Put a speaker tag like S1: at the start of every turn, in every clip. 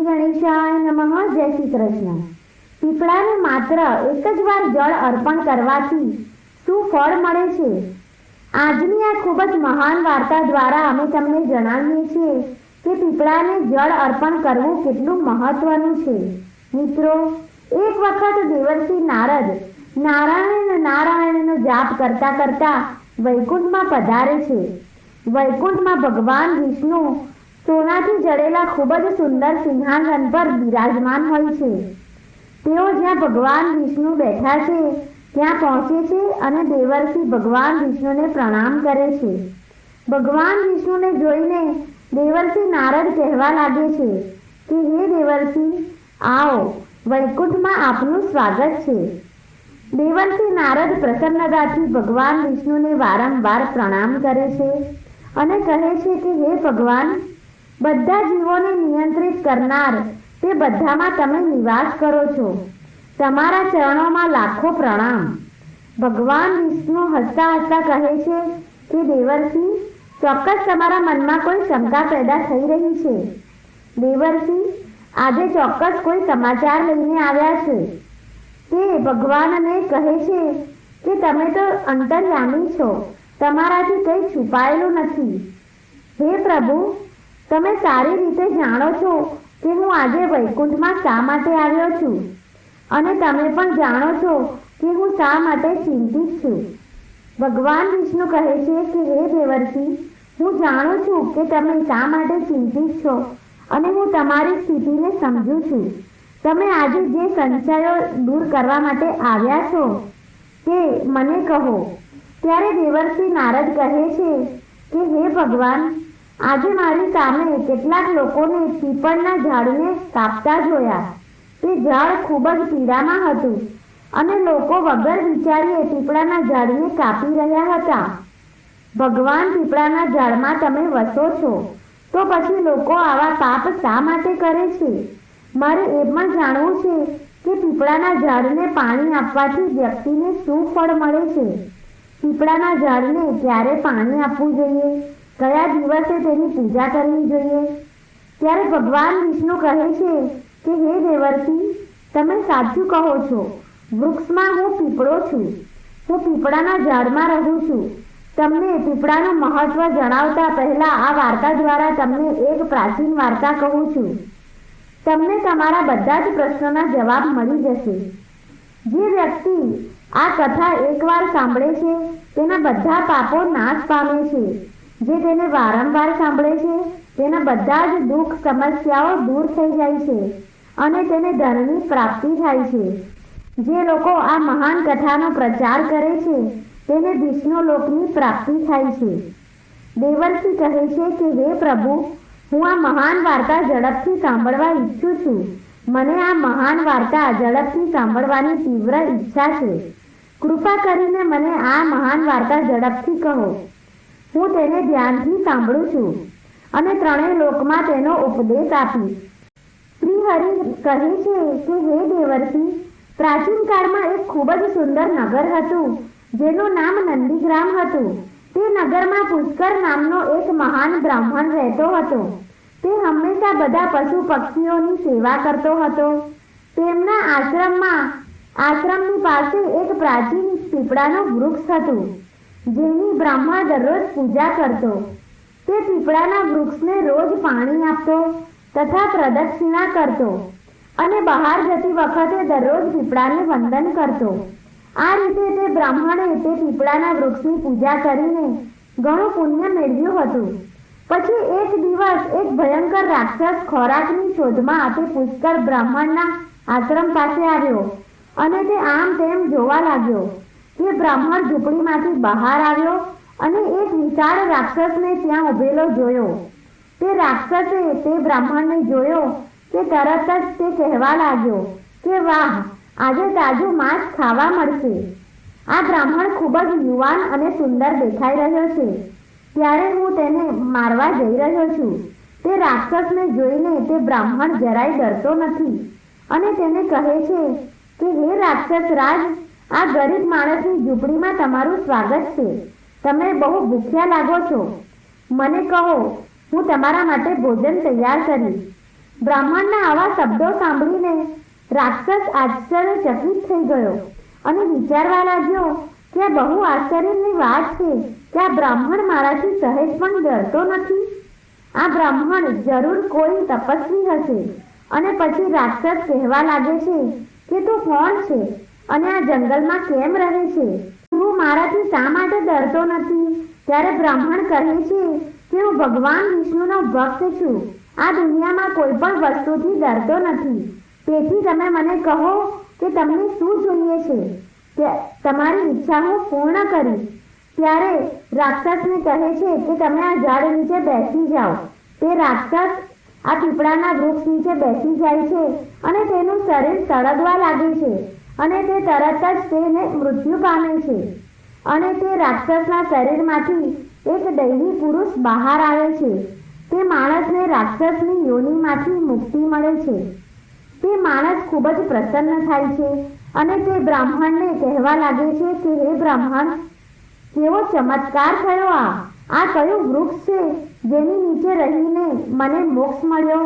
S1: શ્રી ગણેશાય નમઃ. જય શ્રી કૃષ્ણ. પીપળાને માત્ર એક જ વાર જળ અર્પણ કરવાથી શું ફળ મળે છે? આજની આ ખૂબ જ મહાન વાર્તા દ્વારા અમે તમને જણાવીએ છીએ કે પીપળાને જળ અર્પણ કરવું કેટલું મહત્વનું છે. મિત્રો, એક વખત દેવર્ષિ નારદ નારાયણ નારાયણનો જાપ કરતા કરતા વૈકુંઠમાં પધારે છે. વૈકુંઠમાં ભગવાન વિષ્ણુ સોનાથી જડેલા ખૂબ જ સુંદર સિંહાસન પર બિરાજમાન હોય છે. તેઓ જ્યાં ભગવાન વિષ્ણુ બેઠા છે ત્યાં પહોંચે છે અને દેવર્ષિ ભગવાન વિષ્ણુને પ્રણામ કરે છે. ભગવાન વિષ્ણુને જોઈને દેવર્ષિ નારદ કહેવા લાગે છે કે હે દેવર્ષિ, આવો, વૈકુંઠમાં આપનું સ્વાગત છે. દેવર્ષિ નારદ પ્રસન્નતાથી ભગવાન વિષ્ણુને વારંવાર પ્રણામ કરે છે અને કહે છે કે હે ભગવાન, બધા જીવોને નિયંત્રિત કરનાર તે બધામાં તમે નિવાસ કરો છો. તમારા ચરણોમાં લાખો પ્રણામ. ભગવાન વિષ્ણુ હસતા હસતા કહે છે કે દેવર્ષિ, ચોક્કસ તમારા મનમાં કોઈ શંકા પેદા થઈ રહી છે. દેવર્ષિ, આજે ચોક્કસ કોઈ સમાચાર લઈને આવ્યા છે. તે ભગવાનને કહે છે કે તમે તો અંતર્યામી છો, તમારાથી કંઈ છુપાયેલું નથી. હે પ્રભુ, તમે સારી રીતે જાણો છો કે હું આજે વૈકુંઠમાં શા માટે આવ્યો છું અને તમે પણ જાણો છો કે હું શા માટે ચિંતિત છું. ભગવાન વિષ્ણુ કહે છે કે હે દેવર્ષિ, હું જાણું છું કે તમે શા માટે ચિંતિત છો અને હું તમારી સ્થિતિને સમજું છું. તમે આજે જે સંશયો દૂર કરવા માટે આવ્યા છો તે મને કહો. ત્યારે દેવર્ષિ નારદ કહે છે કે હે ભગવાન, આજે મારી સામે કેટલાક લોકોને પીપળના ઝાડને કાપતા જોયા. તે ઝાડ ખૂબ જ પીડામાં હતું અને લોકો વગર વિચારીએ પીપળાના ઝાડને કાપી રહ્યા હતા. ભગવાન, પીપળાના ઝાડમાં તમે વસો છો તો પછી લોકો આવા પાપ શા માટે કરે છે? મારે એ પણ જાણવું છે કે પીપળાના ઝાડને પાણી આપવાથી વ્યક્તિને શું ફળ મળે છે? પીપળાના ઝાડને ક્યારે પાણી આપવું જોઈએ? કયા દિવસે તેની પૂજા કરવી જોઈએ? ત્યારે ભગવાન વિષ્ણુ કહે છે કે હે દેવર્ષિ, તમે સાચું કહો છો. વૃક્ષમાં હું પીપળો છું. હું પીપળાના ઝાડમાં રહું છું. તમને પીપળાનું મહત્વ જણાવતા પહેલા આ વાર્તા દ્વારા તમને એક પ્રાચીન વાર્તા કહું છું. તમને તમારા બધા જ પ્રશ્નોના જવાબ મળી જશે. જે વ્યક્તિ આ કથા એકવાર સાંભળે છે તેના બધા પાપો નાશ પામે છે. જે તેને વારંવાર સાંભળે છે તેના બધા જ દુઃખ સમસ્યાઓ દૂર થઈ જાય છે અને તેને ધનની પ્રાપ્તિ થાય છે. જે લોકો આ મહાન કથાનો પ્રચાર કરે છે તેને વિષ્ણુલોકની પ્રાપ્તિ થાય છે. દેવર્ષિ કહે છે કે હે પ્રભુ, હું આ મહાન વાર્તા ઝડપથી સાંભળવા ઈચ્છું છું. મને આ મહાન વાર્તા ઝડપથી સાંભળવાની તીવ્ર ઈચ્છા છે. કૃપા કરીને મને આ મહાન વાર્તા ઝડપથી કહો. હું તેને ધ્યાનથી સાંભળું છું અને ત્રણેય લોકમાં તેનો ઉપદેશ આપીશ. શ્રી હરિ કહે છે કે હે દેવર્ષિ, પ્રાચીન કાળમાં એક ખૂબ જ સુંદર નગર હતું જેનું નામ નંદીગ્રામ હતું. તે નગરમાં પુષ્કર નામનો એક મહાન બ્રાહ્મણ રહેતો હતો. તે હંમેશા બધા પશુ પક્ષીઓની સેવા કરતો હતો. તેમના આશ્રમની પાસે એક પ્રાચીન પીપળાનું વૃક્ષ હતું જેની બ્રાહ્મણ દરરોજ પૂજા કરતો. તે પીપળાના વૃક્ષને રોજ પાણી આપતો તથા પ્રદક્ષિણા કરતો અને બહાર જતી વખતે દરરોજ પીપળાને વંદન કરતો. આ રીતે તે બ્રાહ્મણે તે પીપળાના વૃક્ષની પૂજા કરીને ઘણું પુણ્ય મેળવ્યું હતું. પછી એક દિવસ એક ભયંકર રાક્ષસ ખોરાકની શોધમાં તે પુષ્કર બ્રાહ્મણના આશ્રમ પાસે આવ્યો અને તે આમ તેમ જોવા લાગ્યો. તે બ્રાહ્મણ ઝૂંપડીમાંથી બહાર આવ્યો અને એક વિશાળ રાક્ષસને ત્યાં ઊભેલો જોયો. તે રાક્ષસે તે બ્રાહ્મણને જોયો કે તરત જ તે કહેવા લાગ્યો કે વાહ, આજે તાજું માંસ ખાવા મળશે. આ બ્રાહ્મણ ખૂબ જ યુવાન અને સુંદર દેખાઈ રહ્યો છે, ત્યારે હું તેને મારવા જઈ રહ્યો છું. તે રાક્ષસને જોઈને તે બ્રાહ્મણ જરાય ડરતો નથી અને તેને કહે છે કે હે રાક્ષસ રાજ, આ ગરીબ માણસની ઝૂંપડીમાં તમારું સ્વાગત છે. તમે બહુ ભૂખ્યા લાગો છો. મને કહો, હું તમારા માટે ભોજન તૈયાર કરીશ. બ્રાહ્મણના આવા શબ્દો સાંભળીને રાક્ષસ આશ્ચર્યચકિત થઈ ગયો અને વિચારવા લાગ્યો કે આ બહુ આશ્ચર્યની વાત છે કે આ બ્રાહ્મણ મારાથી સહેજ પણ ડરતો નથી. આ બ્રાહ્મણ જરૂર કોઈ તપસ્વી હશે. અને પછી રાક્ષસ કહેવા લાગે છે કે તું કોણ છે અને આ જંગલમાં કેમ રહે છે? તું મારાથી શા માટે ડરતો નથી? ત્યારે બ્રાહ્મણ કહે છે કે હું ભગવાન વિષ્ણુનો ભક્ત છું. આ દુનિયામાં કોઈ પણ વસ્તુથી ડરતો નથી. તેથી તમે મને કહો કે તમને શું જોઈએ છે, કે તમારી ઈચ્છા હું પૂર્ણ કરીશ. ત્યારે રાક્ષસને કહે છે કે તમે આ ઝાડ નીચે બેસી જાઓ. તે રાક્ષસ આ પીપળાના વૃક્ષ નીચે બેસી જાય છે અને તેનું શરીર સળગવા લાગે છે અને તે તરત જ તેને મૃત્યુ પામે છે. અને તે રાક્ષસના શરીરમાંથી એક દૈવી પુરુષ બહાર આવે છે. તે માણસને રાક્ષસની યોનિમાંથી મુક્તિ મળે છે. તે માણસ ખૂબ જ પ્રસન્ન થાય છે અને તે બ્રાહ્મણને કહેવા લાગે છે કે હે બ્રાહ્મણ, કેવો ચમત્કાર થયો! આ કયું વૃક્ષ છે જેની નીચે રહીને મને મોક્ષ મળ્યો?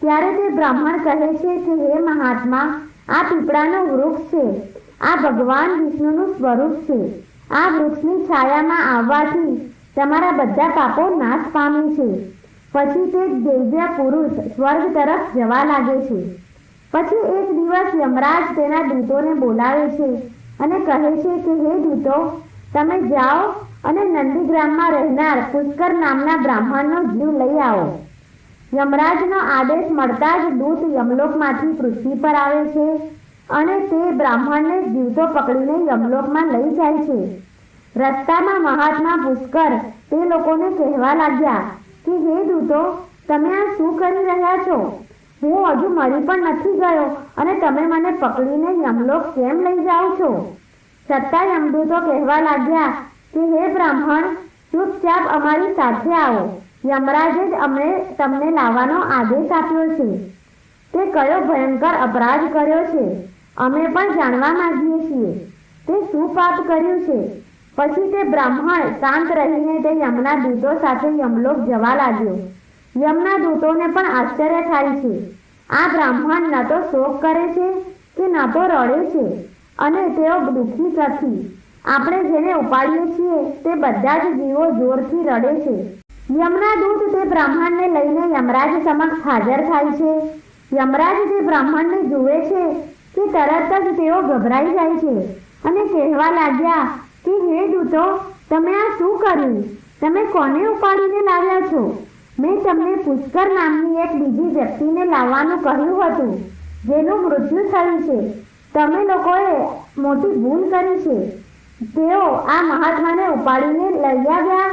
S1: ત્યારે તે બ્રાહ્મણ કહે છે કે હે મહાત્મા, આ પીપળાનું વૃક્ષ છે. આ ભગવાન વિષ્ણુનું સ્વરૂપ છે. આ વૃક્ષની છાયામાં આવવાથી તમારા બધા પાપો નાશ પામે છે. પછી તે દૈવ્ય પુરુષ સ્વર્ગ તરફ જવા લાગે છે. પછી એક દિવસ યમરાજ તેના દૂતોને બોલાવે છે અને કહે છે કે હે દૂતો, તમે જાઓ અને નંદીગ્રામમાં રહેનાર પુષ્કર નામના બ્રાહ્મણનો જીવ લઈ આવો. યમરાજનો આદેશ મળતા જ દૂત યમલોકમાંથી પૃથ્વી પર આવે છે અને તે બ્રાહ્મણને જીવતો પકડીને યમલોકમાં લઈ જાય છે. રસ્તામાં મહાત્મા પુષ્કર તે લોકોને કહેવા લાગ્યા કે હે દૂતો, તમે આ શું કરી રહ્યા છો? હું હજુ મરી પણ નથી ગયો અને તમે મને પકડીને યમલોક કેમ લઈ જાઓ છો? છતાં યમદૂતો કહેવા લાગ્યા કે હે બ્રાહ્મણ, ચૂપચાપ અમારી સાથે આવો. યમરાજે જ અમને તમને લાવવાનો આદેશ આપ્યો છે. તે કયો ભયંકર અપરાધ કર્યો છે અમે પણ જાણવા માંગીએ છીએ. તે શું પાપ કર્યું છે? પછી તે બ્રાહ્મણ શાંત રહીને તે યમના દૂતો સાથે યમલોક જવા લાગ્યો. યમના દૂતોને પણ આશ્ચર્ય થાય છે. આ બ્રાહ્મણ ન તો શોક કરે છે કે ન તો રડે છે અને તેઓ દુઃખી નથી. આપણે જેને ઉપાડીએ છીએ તે બધા જ જીવો જોરથી રડે છે. યમના દૂત તે બ્રાહ્મણને લઈને યમરાજ સમક્ષ હાજર થાય છે. યમરાજ તે બ્રાહ્મણને જુએ છે કે તરત જ તેઓ ગભરાઈ જાય છે અને કહેવા લાગ્યા કે હે દૂતો, તમે આ શું કર્યું? તમે કોને ઉપાડીને લાવ્યા છો? મેં તમને પુષ્કર નામની એક બીજી વ્યક્તિને લાવવાનું કહ્યું હતું જેનું મૃત્યુ થયું છે. તમે લોકોએ મોટી ભૂલ કરી છે. તેઓ આ મહાત્માને ઉપાડીને લઈ આવ્યા.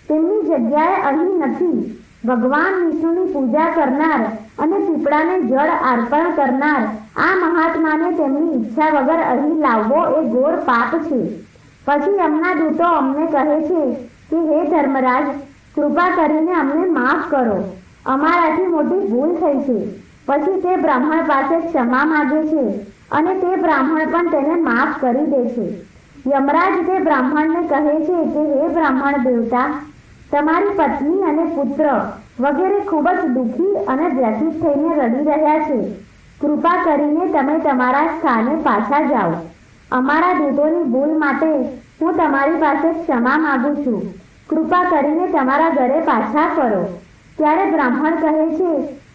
S1: તેમની જગ્યાએ અહીં નથી. ભગવાન વિષ્ણુની પૂજા કરનાર અને પીપળાને જળ અર્પણ કરનાર આ મહાત્માને તેમની ઈચ્છા વગર અહીં લાવવો એ ઘોર પાપ છે. પછી એમના દૂતો અમને કહે છે કે હે ધર્મરાજ, કૃપા કરીને અમને માફ કરો. અમારાથી મોટી ભૂલ થઈ છે. પછી તે બ્રાહ્મણ પાસે ક્ષમા માગે છે અને તે બ્રાહ્મણ પણ તેને માફ કરી દે છે. યમરાજ તે બ્રાહ્મણને કહે છે કે હે બ્રાહ્મણ દેવતા, તમારી પત્ની અને પુત્ર વગેરે ખૂબ જ દુઃખી અને વ્યથિત થઈને રડી રહ્યા છે. કૃપા કરીને તમે તમારા સ્થાને પાછા જાઓ. અમારા દૂતોની ભૂલ માટે હું તમારી પાસે ક્ષમા માગું છું. કૃપા કરીને તમારા ઘરે પાછા ફરો. ત્યારે બ્રાહ્મણ કહે છે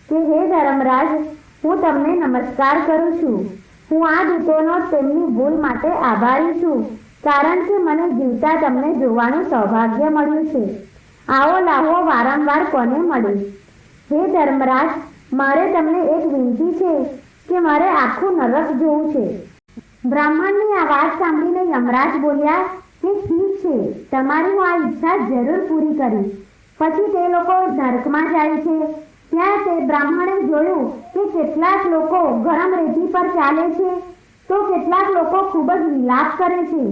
S1: કે હે ધર્મરાજ, હું તમને નમસ્કાર કરું છું. હું આ દૂતોનો તેમની ભૂલ માટે આભારી છું, કારણ કે મને જીવતા તમને જોવાનું સૌભાગ્ય મળ્યું છે. આવો લાહો વારંવાર કોને મળે? હે ધર્મરાજ, મારે તમને એક વિનંતી છે કે મારે આખું નરક જોવું છે. બ્રાહ્મણની આ વાત સાંભળીને યમરાજ બોલ્યા કે ઠીક છે, તમારી હું આ ઈચ્છા જરૂર પૂરી કરીશ. પછી તે લોકો નરકમાં જાય છે. ત્યાં તે બ્રાહ્મણે જોયું કે કેટલાક લોકો ગરમ રેતી પર ચાલે છે તો કેટલાક લોકો ખૂબ જ વિલાપ કરે છે.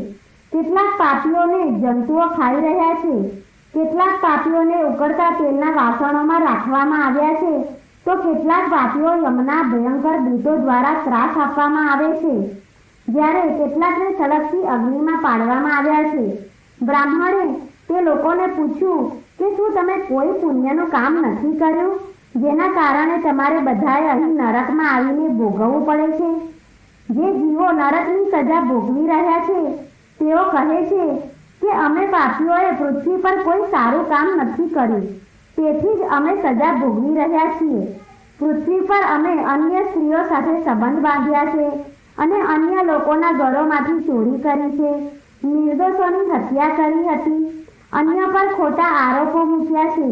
S1: કેટલાક પાપીઓને જંતુઓ ખાઈ રહ્યા છે. કેટલાક પાપીઓને ઉકળતા તેલના વાસણોમાં રાખવામાં આવ્યા છે તો કેટલાક પાપીઓ યમના ભયંકર દૂતો દ્વારા ત્રાસ આપવામાં આવે છે. જ્યારે કેટલાકને સળગતી અગ્નિમાં પાડવામાં આવ્યા છે. બ્રાહ્મણે તે લોકોને પૂછ્યું કે શું તમે કોઈ પુણ્યનું કામ નથી કર્યું? જેના કારણે તમારે બધાએ અહીં નરકમાં આવીને ભોગવવું પડે છે? જે જીવો નરકની સજા ભોગવી રહ્યા છે તેઓ કહે છે કે અમે પાપીઓએ પૃથ્વી પર કોઈ સારું કામ નથી કર્યું, તેથી જ અમે સજા ભોગવી રહ્યા છીએ. પૃથ્વી પર અમે અન્ય સ્ત્રીઓ સાથે સંબંધ બાંધ્યા છે અને અન્ય લોકોના ઘરોમાંથી ચોરી કરી છે, નિર્દોષોની હત્યા કરી હતી, અન્ય પર ખોટા આરોપો મૂક્યા છે,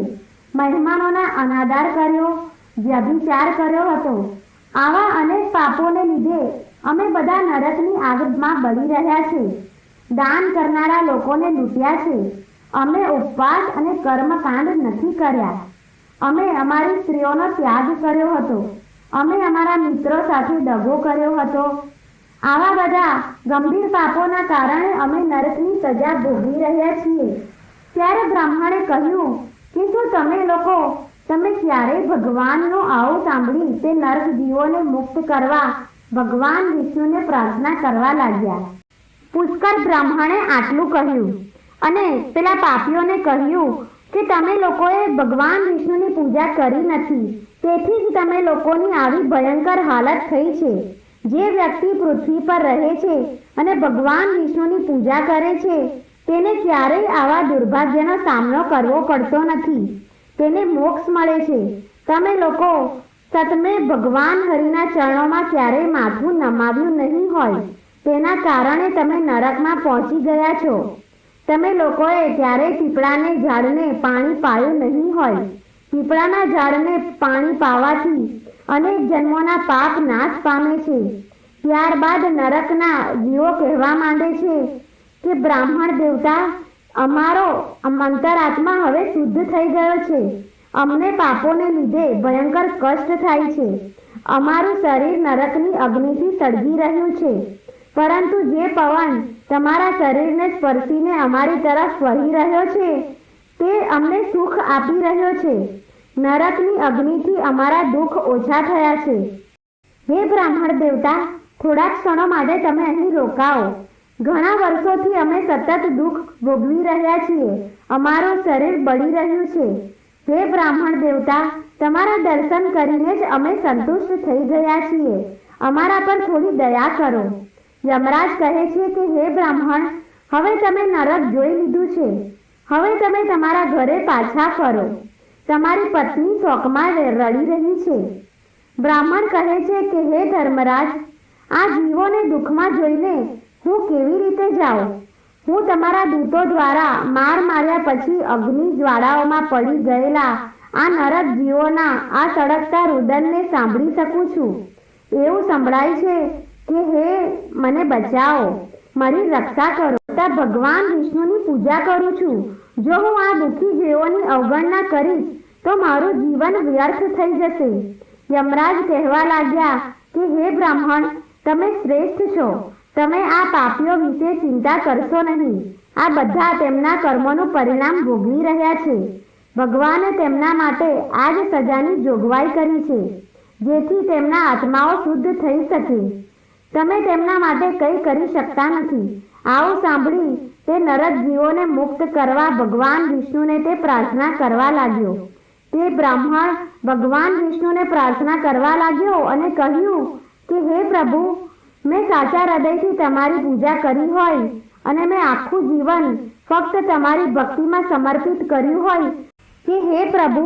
S1: મહેમાનોના અનાદર કર્યો, વ્યભિચાર કર્યો હતો. આવા અનેક પાપોને લીધે અમે બધા નરકની આગમાં બળી રહ્યા છે. દાન કરનારા લોકોને લૂંટ્યા છે. અમે ઉપવાસ અને કર્મકાંડ નથી કર્યા. અમે અમારી સ્ત્રીઓનો ત્યાગ કર્યો હતો. અમે અમારા મિત્રો સાથે દગો કર્યો હતો. આવા બધા ગંભીર પાપોના કારણે અમે નરકની સજા ભોગવી રહ્યા છીએ. ત્યારે બ્રાહ્મણે કહ્યું કે શું તમે ક્યારેય ભગવાનનું આવું સાંભળી તે નરક જીવોને મુક્ત કરવા ભગવાન વિષ્ણુને પ્રાર્થના કરવા લાગ્યા? પુષ્કર બ્રાહ્મણે આટલું કહ્યું અને પેલા પાપીઓને કહ્યું કે તમે લોકોએ ભગવાન વિષ્ણુની પૂજા કરી નથી, તેથી જ તમે લોકોની આવી ભયંકર હાલત થઈ છે. જે વ્યક્તિ પૃથ્વી પર રહે છે અને ભગવાન વિષ્ણુની પૂજા કરે છે તેને ક્યારેય આવા દુર્ભાગ્યનો સામનો કરવો પડતો નથી. તેને મોક્ષ મળે છે. તમે ભગવાન હરિના ચરણોમાં ક્યારેય માથું નમાવ્યું નહીં હોય, તેના કારણે તમે નરકમાં પહોંચી ગયા છો. તમે લોકોએ ક્યારેય પીપળાને ઝાડને પાણી પાયું નહીં હોય. પીપળાના ઝાડને પાણી પાવાથી અનેક જન્મોના પાપ નાશ પામે છે. ત્યારબાદ નરકના જીવો કહેવા માંડે છે કે બ્રાહ્મણ દેવતા, અમારો અંતરાત્મા હવે શુદ્ધ થઈ ગયો છે. અમને પાપોને લીધે ભયંકર કષ્ટ થાય છે. અમારું શરીર નરકની અગ્નિથી સળગી રહ્યું છે, પરંતુ જે પવન તમારા શરીરને સ્પર્શીને અમારી તરફ વહી રહ્યો છે તે અમને સુખ આપી રહ્યો છે. નરકની અગ્નિથી અમારા દુઃખ ઓછા થયા છે. હે બ્રાહ્મણ દેવતા, થોડા ક્ષણો માટે તમે અહીં રોકાઓ. ઘણા વર્ષોથી અમે સતત દુઃખ ભોગવી રહ્યા છીએ. અમારું શરીર બળી રહ્યું છે. હે બ્રાહ્મણ દેવતા, તમારા દર્શન કરીને જ અમે સંતુષ્ટ થઈ ગયા છીએ. અમારા પર થોડી દયા કરો. યમરાજ કહે છે કે હે બ્રાહ્મણ, હવે તમે નરક જોઈ લીધું છે. હવે તમે તમારા ઘરે પાછા ફરો. તમારી પત્ની શોકમાં રડી રહી છે. બ્રાહ્મણ કહે છે કે હે ધર્મરાજ, આ જીવોને દુઃખમાં જોઈને હું કેવી રીતે જાઉં? હું તમારા દૂતો દ્વારા માર્યા પછી અગ્નિ જ્વાળાઓમાં પડી ગયેલા આ નરક જીવોના આ સળગતા રુદનને સાંભળી શકું છું. એવું સંભળાય છે કે હે મને બચાવો, મારી રક્ષા કરો. ભગવાન વિષ્ણુની પૂજા કરું છું. જો હું આ દુઃખી જીવોની અવગણના કરીશ તો મારું જીવન વ્યર્થ થઈ જશે. યમરાજ કહેવા લાગ્યા કે હે બ્રાહ્મણ, તમે શ્રેષ્ઠ છો. તમે આ પાપીઓ વિશે ચિંતા કરશો નહીં. આ બધા તેમના કર્મોનું પરિણામ ભોગવી રહ્યા છે. ભગવાને તેમના માટે આ જ સજાની જોગવાઈ કરી છે, જેથી તેમના આત્માઓ શુદ્ધ થઈ શકે. તમે તેમના માટે કંઈ કરી શકતા નથી. આવું સાંભળી તે નરક જીવોને મુક્ત કરવા ભગવાન વિષ્ણુને તે પ્રાર્થના કરવા લાગ્યો. તે બ્રાહ્મણ ભગવાન વિષ્ણુને પ્રાર્થના કરવા લાગ્યો અને કહ્યું કે હે પ્રભુ, મેં સાચા હૃદયથી તમારી પૂજા કરી હોય અને મેં આખું જીવન ફક્ત તમારી ભક્તિમાં સમર્પિત કર્યું હોય કે હે પ્રભુ,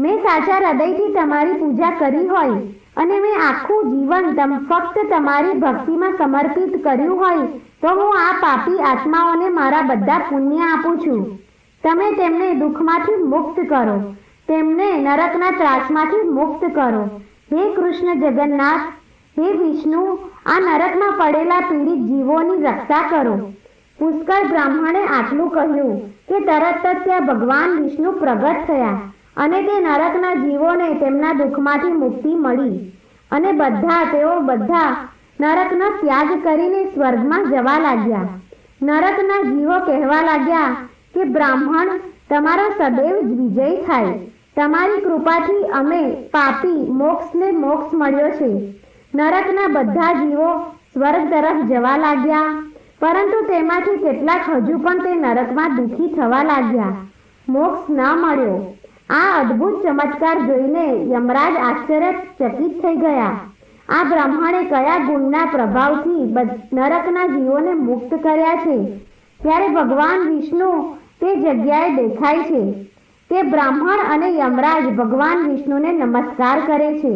S1: મેં સાચા હૃદયથી તમારી પૂજા કરી હોય અને મેં આખું જીવન ફક્ત તમારી ભક્તિમાં સમર્પિત કર્યું હોય તો હું આ પાપી આત્માઓને મારા બધા પુણ્ય આપું છું. તમે તેમને દુઃખમાંથી મુક્ત કરો. તેમને નરકના ત્રાસમાંથી મુક્ત કરો. હે કૃષ્ણ જગન્નાથ, હે વિષ્ણુ, આ નરકમાં પડેલા પીડિત જીવોની રક્ષા કરો. પુષ્કળ બ્રાહ્મણે આટલું કહ્યું કે તરત જ ત્યાં ભગવાન વિષ્ણુ પ્રગટ થયા અને તે નરકના જીવોને તેમના દુઃખમાંથી મુક્તિ મળી અને તેઓ બધા નરકનો ત્યાગ કરીને સ્વર્ગમાં જવા લાગ્યા. નરકના જીવો કહેવા લાગ્યા કે બ્રાહ્મણ, તમારો સદૈવ વિજય થાય. તમારી કૃપાથી અમે પાપી મોક્ષને મોક્ષ મળ્યો છે. નરકના બધા જીવો સ્વર્ગ તરફ જવા લાગ્યા, પરંતુ તેમાંથી કેટલાક હજુ પણ તે નરકમાં દુઃખી થવા લાગ્યા. મોક્ષ ન મળ્યો. આ અદ્ભુત ચમત્કાર જોઈને યમરાજ આશ્ચર્યચકિત થઈ ગયા. આ બ્રાહ્મણે કયા ગુણના પ્રભાવથી નરકના જીવોને મુક્ત કર્યા છે? ત્યારે ભગવાન વિષ્ણુ તે જગ્યાએ દેખાય છે. તે બ્રાહ્મણ અને યમરાજ ભગવાન વિષ્ણુને નમસ્કાર કરે છે.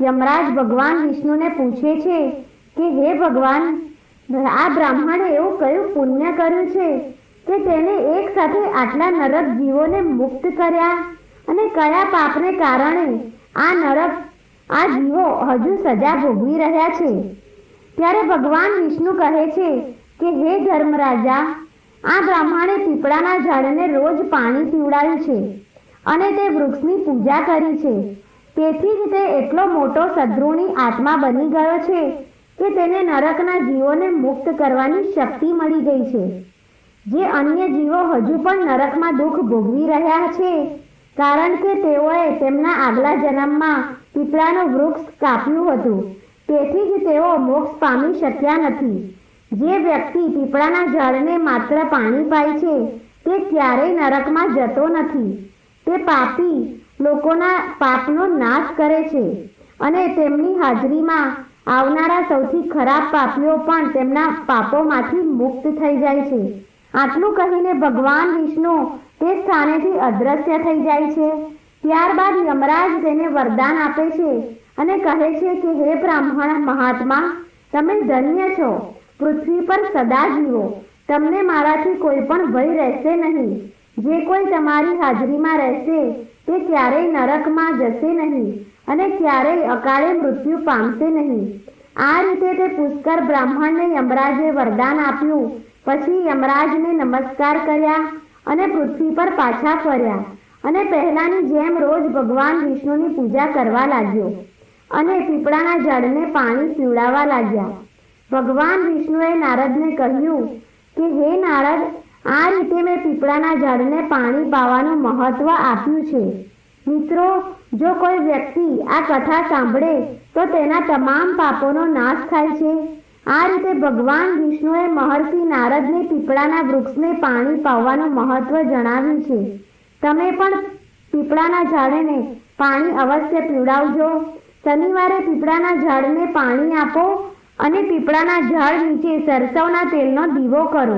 S1: યમરાજ ભગવાન વિષ્ણુને પૂછે છે કે હે ભગવાન, આ બ્રાહ્મણે એવું કયું પુણ્ય કર્યું છે કે તેને એક સાથે આટલા નરક જીવોને મુક્ત કર્યા, અને કયા પાપને કારણે આ જીવો હજુ સજા ભોગવી રહ્યા છે? ત્યારે ભગવાન વિષ્ણુ કહે છે કે હે ધર્મરાજા, આ બ્રાહ્મણે પીપળાના ઝાડને રોજ પાણી પીવડાવ્યું છે અને તે વૃક્ષની પૂજા કરી છે. તેથી જ તે એટલો મોટો સદ્ગુણી આત્મા બની ગયો છે કે તેને નરકના જીવોને મુક્ત કરવાની શક્તિ મળી ગઈ છે. જે અન્ય જીવો હજુ પણ નરકમાં દુઃખ ભોગવી રહ્યા છે, કારણ કે તેઓએ તેમના આગલા જન્મમાં પીપળાનું વૃક્ષ કાપ્યું હતું. તેથી જ તેઓ મોક્ષ પામી શક્યા નથી. જે વ્યક્તિ પીપળાના ઝાડને માત્ર પાણી પાય છે તે ક્યારેય નરકમાં જતો નથી. તે પાપી લોકોના પાપનો નાશ કરે છે અને તેમની હાજરીમાં આવનારા સૌથી ખરાબ પાપીઓ પણ તેમના પાપોમાંથી મુક્ત થઈ જાય છે. આટલું કહીને ભગવાન વિષ્ણુ તે સ્થાનેથી અદ્રશ્ય થઈ જાય છે. ત્યારબાદ યમરાજ તેને વરદાન આપે છે અને કહે છે કે હે બ્રાહ્મણ મહાત્મા, તમે ધન્ય છો. પૃથ્વી પર સદા જીવો. તમને મારાથી કોઈ પણ ભય રહેશે નહીં. જે કોઈ તમારી હાજરીમાં રહેશે તે ક્યારેય નરકમાં જશે નહીં અને ક્યારેય અકાળે મૃત્યુ પામશે નહીં. આ રીતે તે પુષ્કર બ્રાહ્મણને યમરાજે વરદાન આપ્યું. પછી યમરાજને નમસ્કાર કર્યા અને પૃથ્વી પર પાછા ફર્યા અને પહેલાની જેમ રોજ ભગવાન વિષ્ણુની પૂજા કરવા લાગ્યો અને પીપળાના ઝાડને પાણી પીવડાવવા લાગ્યા. ભગવાન વિષ્ણુએ નારદને કહ્યું કે હે નારદ, આ રીતે મેં પીપળાના ઝાડને પાણી પાવાનું મહત્વ આપ્યું છે. મિત્રો, જો કોઈ વ્યક્તિ આ કથા સાંભળે તો તેના તમામ પાપોનો નાશ થાય છે. આ રીતે ભગવાન વિષ્ણુએ મહર્ષિ નારદને પીપળાના વૃક્ષને પાણી પાવાનું મહત્વ જણાવ્યું છે. તમે પણ પીપળાના ઝાડને પાણી અવશ્ય પીવડાવજો. શનિવારે પીપળાના ઝાડને પાણી આપો અને પીપળાના ઝાડ નીચે સરસવના તેલનો દીવો કરો.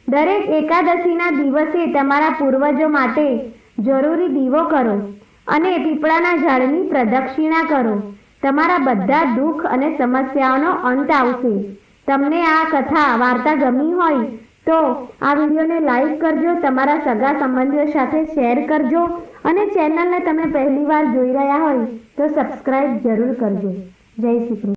S1: દરેક એકાદશીના દિવસે તમારા પૂર્વજો માટે જરૂરી દીવો કરો અને પીપળાના ઝાડની પ્રદક્ષિણા કરો. તમારા બધા દુઃખ અને સમસ્યાઓનો અંત આવશે. તમને આ કથા વાર્તા ગમી હોય તો આ વિડીયોને લાઈક કરજો, તમારા સગા સંબંધીઓ સાથે શેર કરજો અને ચેનલને તમે પહેલીવાર જોઈ રહ્યા હોય તો સબસ્ક્રાઇબ જરૂર કરજો. જય શ્રી કૃષ્ણ.